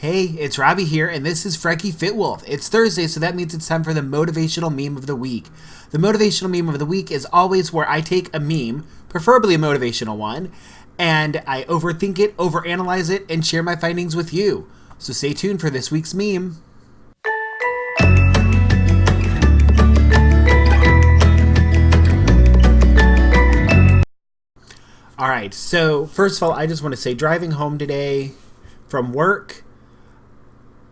Hey, it's Robbie here, and this is Frecky Fitwolf. It's Thursday, so that means it's time for the Motivational Meme of the Week. The Motivational Meme of the Week is always where I take a meme, preferably a motivational one, and I overthink it, overanalyze it, and share my findings with you. So stay tuned for this week's meme. Alright, so first of all, I just want to say driving home today from work,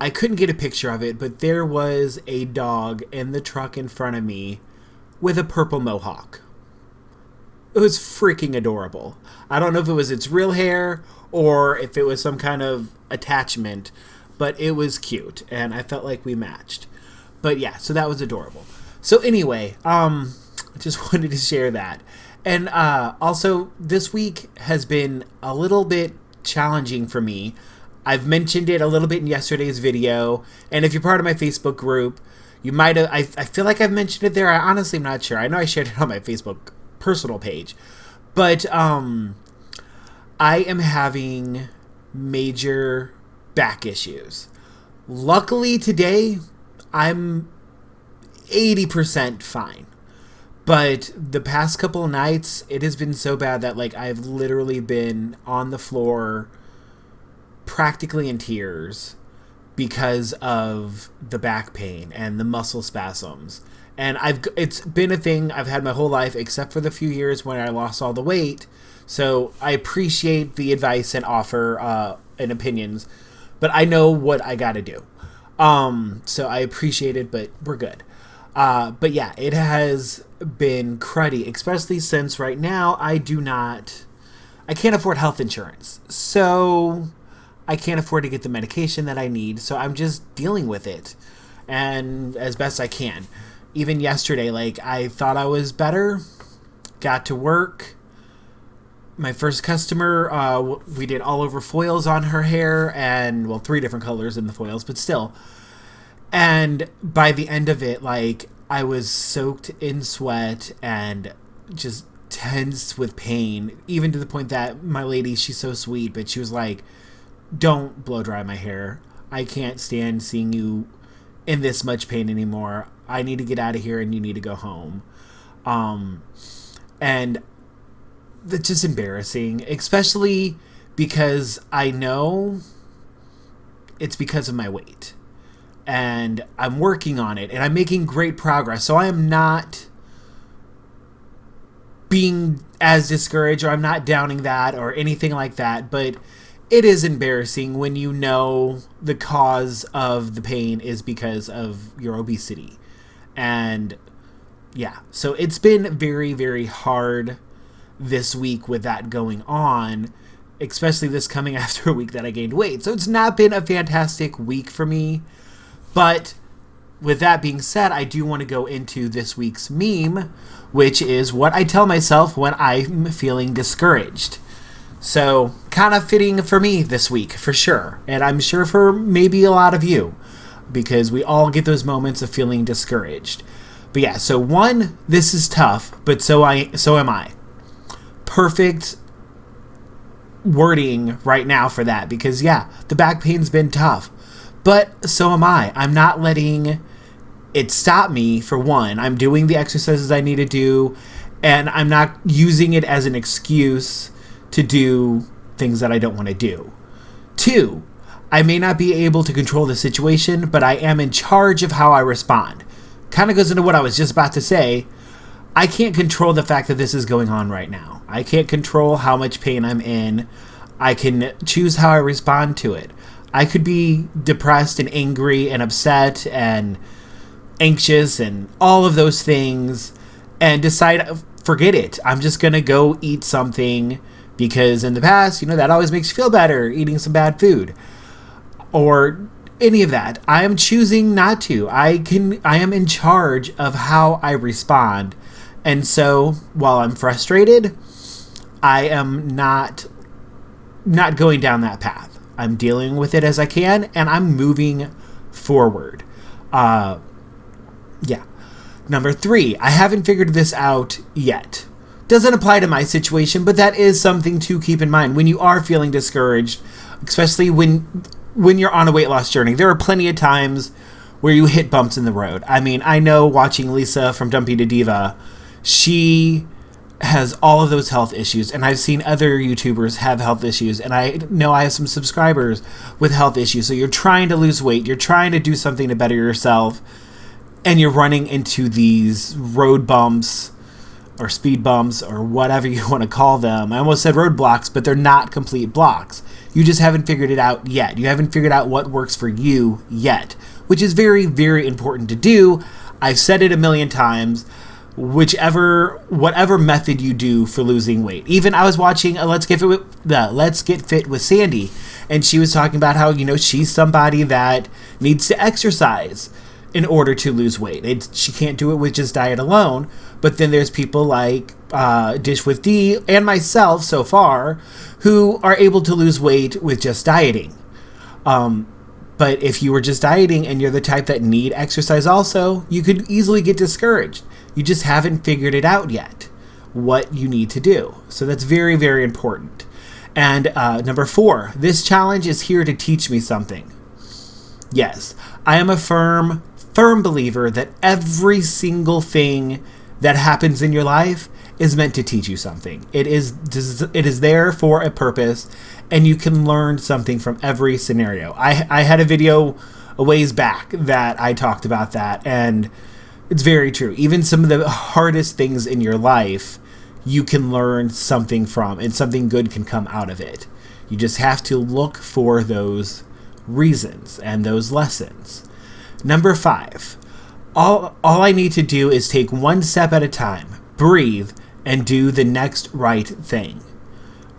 I couldn't get a picture of it, but there was a dog in the truck in front of me with a purple mohawk. It was freaking adorable. I don't know if it was its real hair or if it was some kind of attachment, but it was cute, and I felt like we matched. But yeah, so that was adorable. So anyway, I just wanted to share that. And also, this week has been a little bit challenging for me. I've mentioned it a little bit in yesterday's video, and if you're part of my Facebook group, you might have, I feel like I've mentioned it there. I honestly am not sure. I know I shared it on my Facebook personal page, but I am having major back issues. Luckily today, I'm 80% fine. But the past couple of nights, it has been so bad that like I've literally been on the floor practically in tears because of the back pain and the muscle spasms. And it's been a thing I've had my whole life except for the few years when I lost all the weight. So I appreciate the advice and offer and opinions, but I know what I got to do. So I appreciate it, but we're good. But yeah, it has been cruddy, especially since right now I can't afford health insurance. So I can't afford to get the medication that I need. So I'm just dealing with it and as best I can. Even yesterday, like I thought I was better, got to work. My first customer, we did all over foils on her hair and 3 different colors in the foils, but still. And by the end of it, like, I was soaked in sweat and just tense with pain, even to the point that my lady, she's so sweet, but she was like, don't blow dry my hair. I can't stand seeing you in this much pain anymore. I need to get out of here and you need to go home. And that's just embarrassing, especially because I know it's because of my weight. And I'm working on it, and I'm making great progress. So I am not being as discouraged, or I'm not downing that, or anything like that. But it is embarrassing when you know the cause of the pain is because of your obesity. And yeah, so it's been very, very hard this week with that going on, especially this coming after a week that I gained weight. So it's not been a fantastic week for me. But with that being said, I do want to go into this week's meme, which is what I tell myself when I'm feeling discouraged. So kind of fitting for me this week, for sure. And I'm sure for maybe a lot of you, because we all get those moments of feeling discouraged. But yeah, so one, this is tough, but so am I. Perfect wording right now for that, because yeah, the back pain's been tough. But so am I. I'm not letting it stop me, for one. I'm doing the exercises I need to do, and I'm not using it as an excuse to do things that I don't want to do. 2, I may not be able to control the situation, but I am in charge of how I respond. Kind of goes into what I was just about to say. I can't control the fact that this is going on right now. I can't control how much pain I'm in. I can choose how I respond to it. I could be depressed and angry and upset and anxious and all of those things and decide, forget it. I'm just going to go eat something because in the past, that always makes you feel better, eating some bad food or any of that. I am choosing not to. I am in charge of how I respond. And so while I'm frustrated, I am not going down that path. I'm dealing with it as I can, and I'm moving forward. Yeah. Number 3, I haven't figured this out yet. Doesn't apply to my situation, but that is something to keep in mind when you are feeling discouraged, especially when when you're on a weight loss journey, there are plenty of times where you hit bumps in the road. I mean, I know watching Lisa from Dumpy to Diva, she has all of those health issues, and I've seen other YouTubers have health issues, and I know I have some subscribers with health issues. So you're trying to lose weight, you're trying to do something to better yourself, and you're running into these road bumps or speed bumps or whatever you want to call them. I almost said roadblocks, but they're not complete blocks. You just haven't figured it out yet. You haven't figured out what works for you yet, which is very, very important to do. I've said it a million times. Whatever method you do for losing weight. Even I was watching Let's Get Fit with Sandy, and she was talking about how, she's somebody that needs to exercise in order to lose weight. She can't do it with just diet alone. But then there's people like Dish with D and myself so far who are able to lose weight with just dieting. But if you were just dieting and you're the type that need exercise also, you could easily get discouraged. You just haven't figured it out yet, what you need to do. So that's very, very important. And number 4, this challenge is here to teach me something. Yes, I am a firm believer that every single thing that happens in your life is meant to teach you something. It is there for a purpose, and you can learn something from every scenario. I had a video a ways back that I talked about that, and it's very true. Even some of the hardest things in your life, you can learn something from, and something good can come out of it. You just have to look for those reasons and those lessons. Number 5, all I need to do is take one step at a time, breathe, and do the next right thing.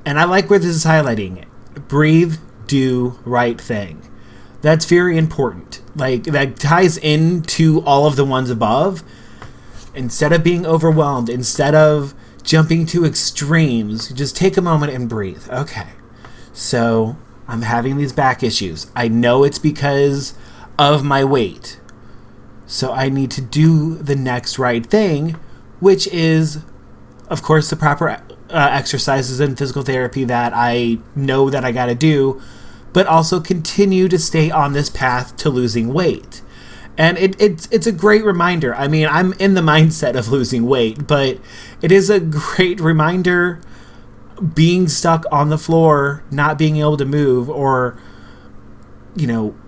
And I like where this is highlighting it. Breathe, do right thing. That's very important. Like, that ties into all of the ones above. Instead of being overwhelmed, instead of jumping to extremes, just take a moment and breathe. Okay, so I'm having these back issues. I know it's because of my weight. So I need to do the next right thing, which is, of course, the proper exercises and physical therapy that I know that I got to do, but also continue to stay on this path to losing weight. And it's a great reminder. I mean, I'm in the mindset of losing weight, but it is a great reminder being stuck on the floor, not being able to move, or,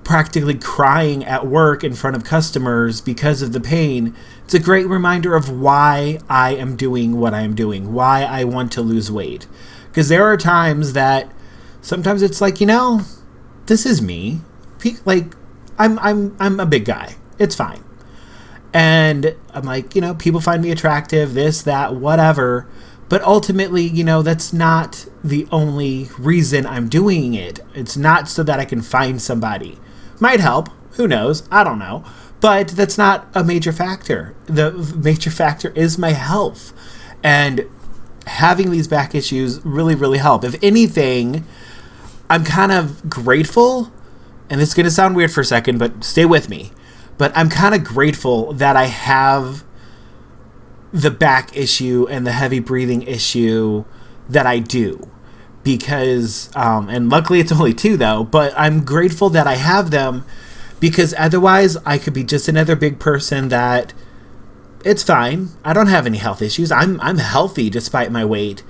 practically crying at work in front of customers because of the pain. It's a great reminder of why I am doing what I am doing, why I want to lose weight. Because there are times that sometimes it's like, this is me. Like, I'm a big guy. It's fine. And I'm like, people find me attractive, this, that, whatever. But ultimately, that's not the only reason I'm doing it. It's not so that I can find somebody. Might help. Who knows? I don't know. But that's not a major factor. The major factor is my health. And having these back issues really, really help. If anything, I'm kind of grateful, and this is going to sound weird for a second, but stay with me. But I'm kind of grateful that I have the back issue and the heavy breathing issue that I do. Because, and luckily it's only 2 though, but I'm grateful that I have them, because otherwise I could be just another big person that it's fine. I don't have any health issues. I'm healthy despite my weight.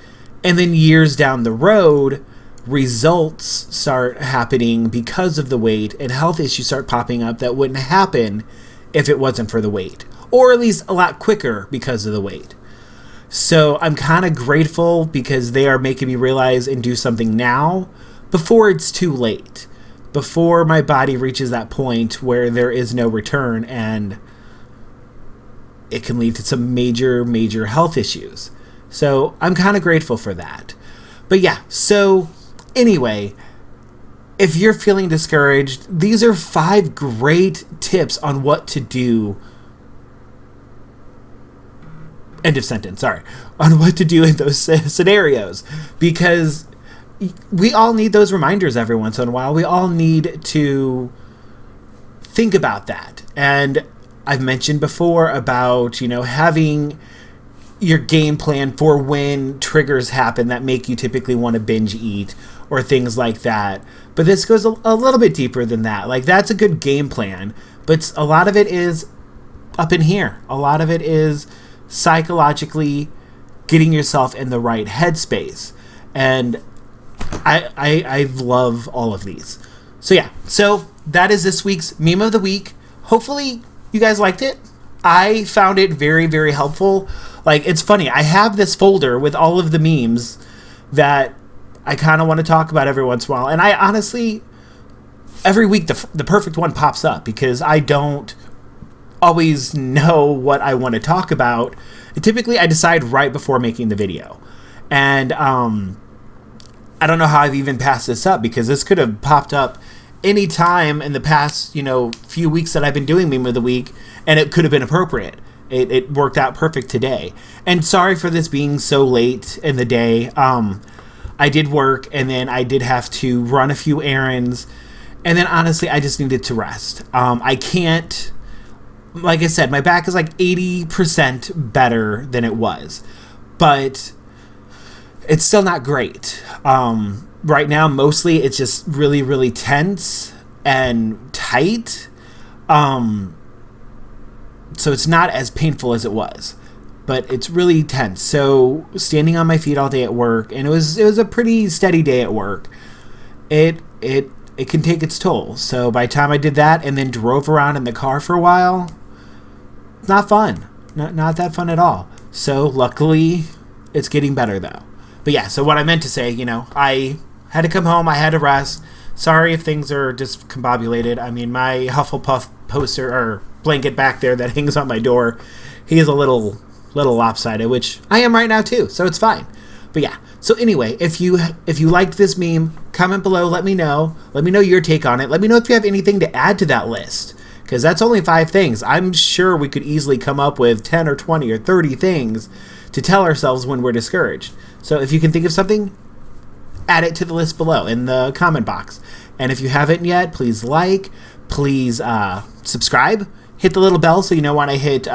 And then years down the road, results start happening because of the weight, and health issues start popping up that wouldn't happen if it wasn't for the weight, or at least a lot quicker because of the weight. So I'm kind of grateful because they are making me realize and do something now before it's too late, before my body reaches that point where there is no return and it can lead to some major, major health issues. So I'm kind of grateful for that. But yeah, so anyway, if you're feeling discouraged, these are 5 great tips on what to do. End of sentence, sorry. On what to do in those scenarios. Because we all need those reminders every once in a while. We all need to think about that. And I've mentioned before about, having your game plan for when triggers happen that make you typically want to binge eat, or things like that. But this goes a little bit deeper than that. Like, that's a good game plan, but a lot of it is up in here. A lot of it is psychologically getting yourself in the right headspace. And I love all of these. So yeah, so that is this week's meme of the week. Hopefully you guys liked it. I found it very, very helpful. Like, it's funny, I have this folder with all of the memes that I kind of want to talk about every once in a while. And I honestly, every week the perfect one pops up because I don't always know what I want to talk about. And typically I decide right before making the video. And I don't know how I've even passed this up, because this could have popped up any time in the past, few weeks that I've been doing meme of the week, and it could have been appropriate. It worked out perfect today. And sorry for this being so late in the day. I did work, and then I did have to run a few errands, and then honestly, I just needed to rest. I can't, like I said, my back is like 80% better than it was, but it's still not great. Right now, mostly it's just really, really tense and tight. So it's not as painful as it was, but it's really tense. So standing on my feet all day at work, and it was a pretty steady day at work. It can take its toll. So by the time I did that and then drove around in the car for a while, not fun. Not that fun at all. So luckily, it's getting better though. But yeah, so what I meant to say, I had to come home. I had to rest. Sorry if things are discombobulated. I mean, my Hufflepuff poster or blanket back there that hangs on my door, he is a little lopsided, which I am right now too, so it's fine. But yeah, so anyway, if you liked this meme, comment below, let me know your take on it. Let me know if you have anything to add to that list, because that's only 5 things. I'm sure we could easily come up with 10 or 20 or 30 things to tell ourselves when we're discouraged. So if you can think of something, add it to the list below in the comment box. And if you haven't yet, please please subscribe, hit the little bell so you know when I hit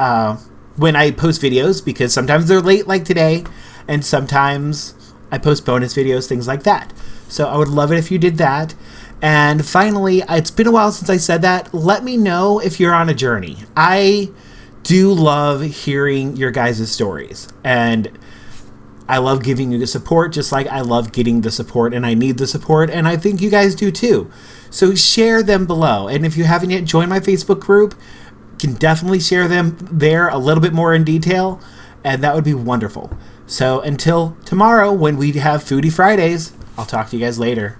when I post videos, because sometimes they're late like today, and sometimes I post bonus videos, things like that. So I would love it if you did that. And finally, it's been a while since I said that. Let me know if you're on a journey. I do love hearing your guys' stories, and I love giving you the support, just like I love getting the support, and I need the support, and I think you guys do too. So share them below. And if you haven't yet joined my Facebook group, you can definitely share them there a little bit more in detail, and that would be wonderful. So until tomorrow, when we have Foodie Fridays, I'll talk to you guys later.